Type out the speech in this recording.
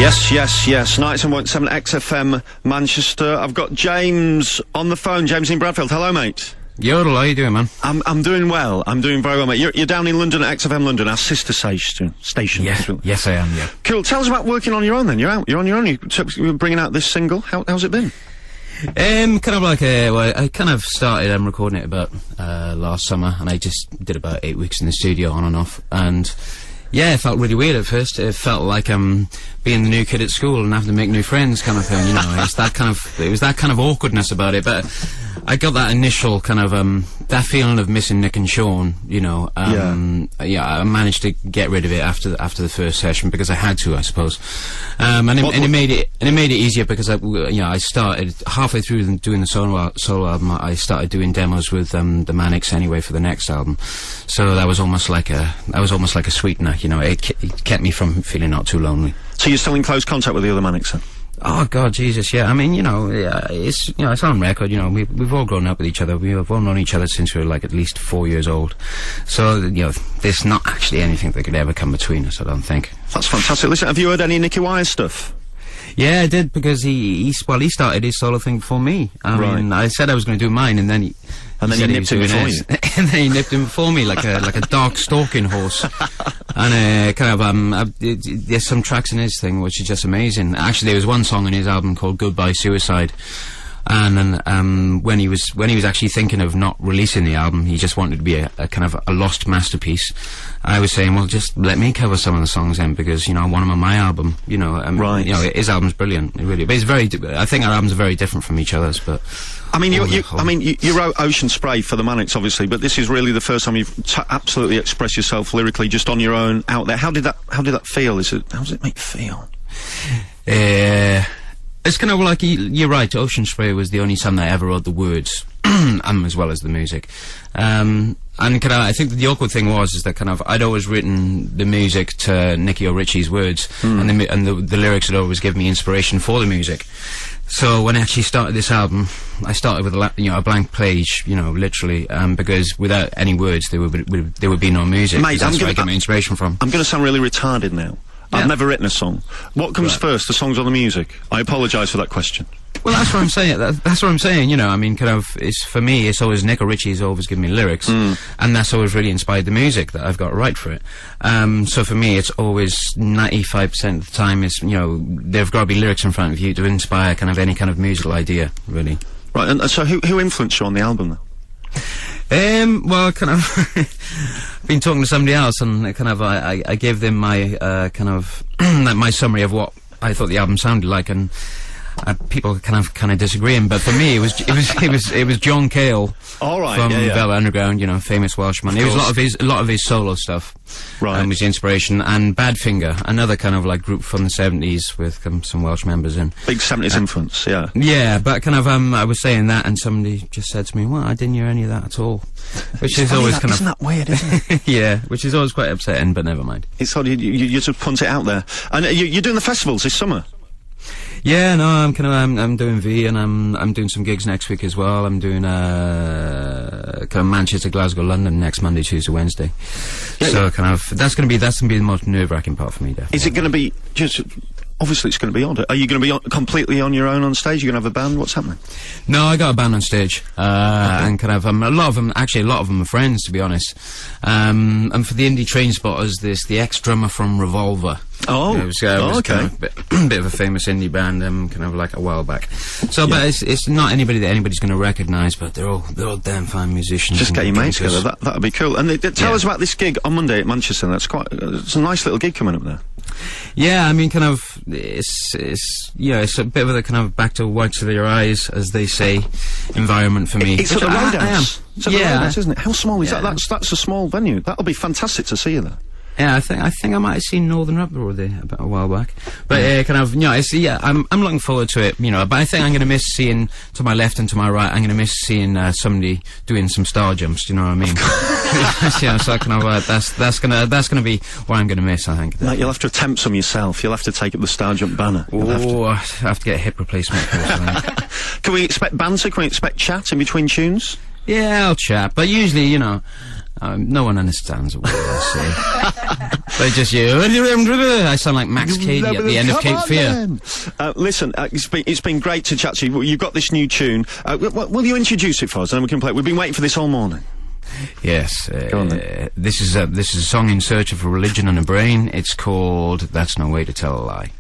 Yes. 97.7 XFM Manchester. I've got James on the phone. James in Bradfield. Hello, mate. Yodel, how you doing, man? I'm doing well. I'm doing very well, mate. You're down in London at XFM London, our sister station. Yeah. Yes, I am, yeah. Cool. Tell us about working on your own, then. You're on your own. You're bringing out this single. How's it been? Kind of like I kind of started recording it about last summer, and I just did about 8 weeks in the studio on and off, and yeah, it felt really weird at first. It felt like being the new kid at school and having to make new friends kind of thing, you know. It was that kind of awkwardness about it, but I got that initial kind of that feeling of missing Nick and Sean, you know. Yeah, I managed to get rid of it after the first session because I had to, I suppose. And it made it easier because I started halfway through doing the solo album. I started doing demos with the Manics anyway for the next album, so that was almost like a sweetener, you know. It kept me from feeling not too lonely. So you're still in close contact with the other Manics, then? Oh God, Jesus, yeah. I mean, you know, it's on record. You know, we've all grown up with each other. We've all known each other since we were like at least 4 years old. So you know, there's not actually anything that could ever come between us, I don't think. That's fantastic. Listen, have you heard any Nicky Wire stuff? Yeah, I did, because he started his solo thing before me. I mean, I said I was going to do mine, and then he nipped him before you. And then he nipped him before me like a dark stalking horse. And there's some tracks in his thing which are just amazing. Actually, there was one song in his album called Goodbye Suicide. And when he was actually thinking of not releasing the album, he just wanted to be a kind of a lost masterpiece. I was saying, well, just let me cover some of the songs then, because, you know, I want them on my album, you know. Right. You know, his album's brilliant, really. But I think our albums are very different from each other's, but... I mean, you wrote Ocean Spray for the Manics, obviously, but this is really the first time you've absolutely expressed yourself lyrically, just on your own, out there. How did that feel? How does it make you feel? It's kind of like, you're right, Ocean Spray was the only time that I ever wrote the words, as well as the music. And I think the awkward thing is that kind of I'd always written the music to Nicky or Richey's words, and the lyrics had always given me inspiration for the music. So when I actually started this album, I started with a blank page, you know, literally, because without any words there would be no music. Mate, that's where I get my inspiration from. I'm going to sound really retarded now. Yeah. I've never written a song. What comes first, the songs or the music? I apologise for that question. Well, that's what I'm saying. That's what I'm saying. You know, I mean, kind of, for me, it's always Nick or Richey's always given me lyrics, and that's always really inspired the music that I've got to write for it. So for me, it's always 95% of the time is, you know, there've got to be lyrics in front of you to inspire kind of any kind of musical idea, really. Right. And so who influenced you on the album then? Well, kind of, been talking to somebody else, and kind of, I gave them my, kind of, my summary of what I thought the album sounded like, and people kind of disagreeing, but for me, it was John Cale, all right, from Velvet Underground, you know, famous Welshman. It was a lot of his solo stuff, right, was the inspiration, and Badfinger, another kind of like group from the 70s with some Welsh members in. Big 70s influence, yeah. Yeah, but kind of I was saying that, and somebody just said to me, "Well, I didn't hear any of that at all," which is always kind of, isn't that weird, isn't it? Yeah, which is always quite upsetting, but never mind. It's odd, you just punt it out there, and you're doing the festivals this summer. Yeah, no, I'm doing V, and I'm doing some gigs next week as well. I'm doing kind of Manchester, Glasgow, London next Monday, Tuesday, Wednesday. Yeah, so kind of that's gonna be the most nerve-wracking part for me, definitely. Is it gonna be just? Obviously, it's going to be odd. Are you going to be completely on your own on stage? You're going to have a band? What's happening? No, I got a band on stage, and kind of a lot of them are friends, to be honest. And for the indie train spotters, there's the ex-drummer from Revolver. Oh, it was okay. Kind of a bit of a famous indie band, kind of like a while back. So, but it's not anybody that anybody's going to recognise, but they're all damn fine musicians. Just get your mates together. That'd be cool. And tell us about this gig on Monday at Manchester. That's it's a nice little gig coming up there. Yeah, I mean, kind of, it's a bit of a kind of back to whites of your eyes, as they say, environment for me. It's at the Roadhouse. It's at the Roadhouse, isn't it? How small is that? That's a small venue. That'll be fantastic to see you there. Yeah, I think I might have seen Northern Rap already about a while back, but kind of, you know, I'm looking forward to it, you know. But I think I'm going to miss seeing, to my left and to my right, I'm going to miss seeing somebody doing some star jumps. Do you know what I mean? Yeah, so kind of that's gonna be what I'm going to miss, I think. Mate, you'll have to attempt some yourself. You'll have to take up the star jump banner. Oh, I have to get a hip replacement first. Can we expect banter? Can we expect chat in between tunes? Yeah, I'll chat, but usually, you know, No one understands a word I say. They just I sound like Max Cady at the end of Cape Fear. Listen, it's been great to chat to you. You've got this new tune. Will you introduce it for us, and then we can play it? We've been waiting for this all morning. Yes. Go on, then. This is a song in search of a religion and a brain. It's called "That's No Way to Tell a Lie."